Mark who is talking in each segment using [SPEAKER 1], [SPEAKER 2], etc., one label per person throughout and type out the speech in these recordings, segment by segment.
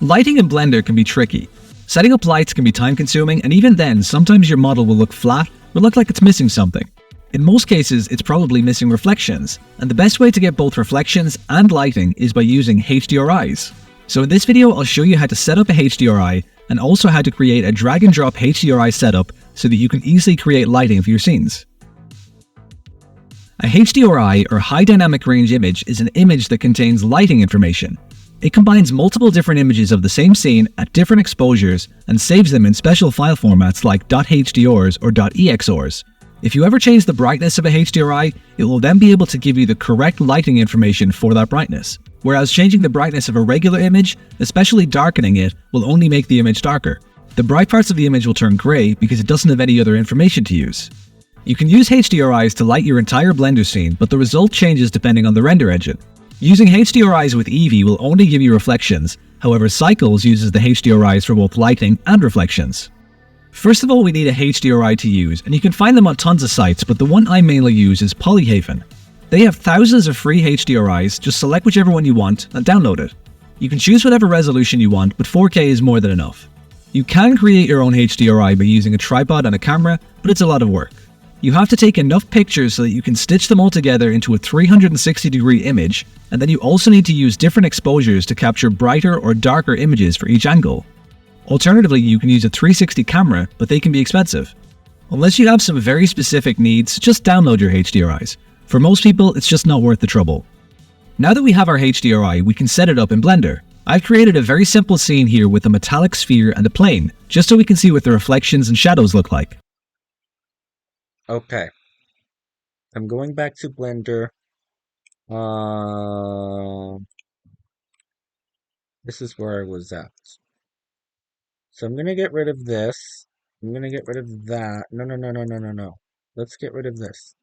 [SPEAKER 1] Lighting in Blender can be tricky. Setting up lights can be time consuming, and even then, sometimes your model will look flat or look like it's missing something. In most cases, it's probably missing reflections, and the best way to get both reflections and lighting is by using HDRIs. So in this video, I'll show you how to set up a HDRI and also how to create a drag and drop HDRI setup so that you can easily create lighting for your scenes. A HDRI, or High Dynamic Range image, is an image that contains lighting information. It combines multiple different images of the same scene at different exposures and saves them in special file formats like .hdrs or .exors. If you ever change the brightness of a HDRI, it will then be able to give you the correct lighting information for that brightness. Whereas changing the brightness of a regular image, especially darkening it, will only make the image darker. The bright parts of the image will turn grey because it doesn't have any other information to use. You can use HDRIs to light your entire Blender scene, but the result changes depending on the render engine. Using HDRIs with Eevee will only give you reflections, however Cycles uses the HDRIs for both lighting and reflections. First of all, we need a HDRI to use, and you can find them on tons of sites, but the one I mainly use is Polyhaven. They have thousands of free HDRIs, just select whichever one you want and download it. You can choose whatever resolution you want, but 4K is more than enough. You can create your own HDRI by using a tripod and a camera, but it's a lot of work. You have to take enough pictures so that you can stitch them all together into a 360-degree image, and then you also need to use different exposures to capture brighter or darker images for each angle. Alternatively, you can use a 360 camera, but they can be expensive. Unless you have some very specific needs, just download your HDRIs. For most people, it's just not worth the trouble. Now that we have our HDRI, we can set it up in Blender. I've created a very simple scene here with a metallic sphere and a plane, just so we can see what the reflections and shadows look like.
[SPEAKER 2] Okay, I'm going back to Blender. This is where I was at. So I'm gonna get rid of this. I'm gonna get rid of that. No. Let's get rid of this.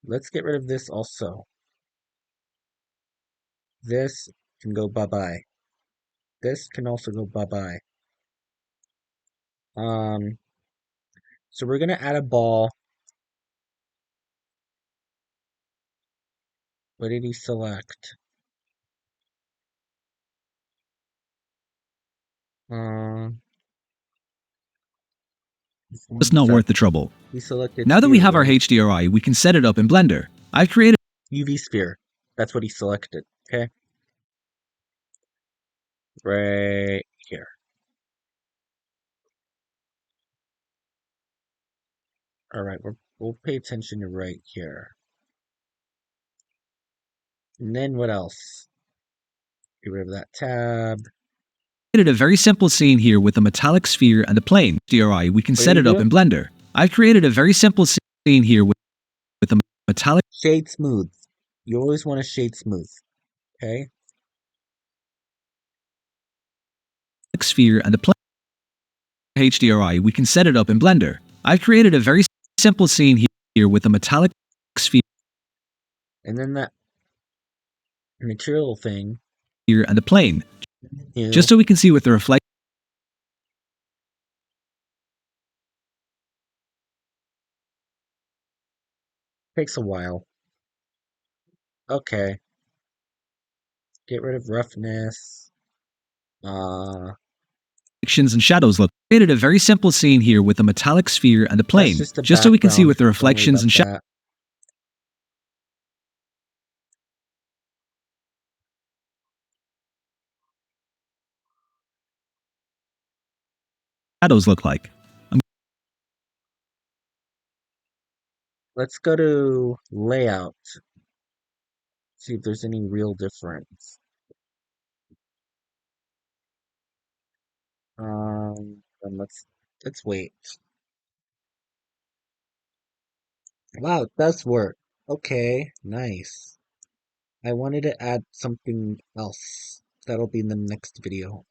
[SPEAKER 2] Let's get rid of this also. This can go bye-bye. This can also go bye-bye. So we're gonna add a ball. What did he select?
[SPEAKER 1] It's not worth the trouble.
[SPEAKER 2] He selected
[SPEAKER 1] now that we have our
[SPEAKER 2] right?
[SPEAKER 1] HDRI, we can set it up in Blender. I've created
[SPEAKER 2] UV sphere. That's what he selected. Okay. Right here. All right, we'll pay attention to right here. And then what else? Get rid of that tab.
[SPEAKER 1] created a very simple scene here with a metallic sphere and a plane. HDRI, we can set it up in Blender. I've created a very simple scene here with a metallic
[SPEAKER 2] shade smooth. You always want to shade smooth. Okay.
[SPEAKER 1] sphere and a plane. HDRI, we can set it up in Blender. I've created a very simple scene here with a metallic sphere.
[SPEAKER 2] And then that material thing.
[SPEAKER 1] Here and a plane. Just so we can see what the reflect.
[SPEAKER 2] Takes a while. Okay. Get rid of roughness.
[SPEAKER 1] Reflections and shadows look. Created a very simple scene here with a metallic sphere and a plane. Just so we can see what the reflections and shadows look like.
[SPEAKER 2] Let's go to layout. See if there's any real difference. And let's wait. Wow, it does work. Okay, nice. I wanted to add something else. That'll be in the next video.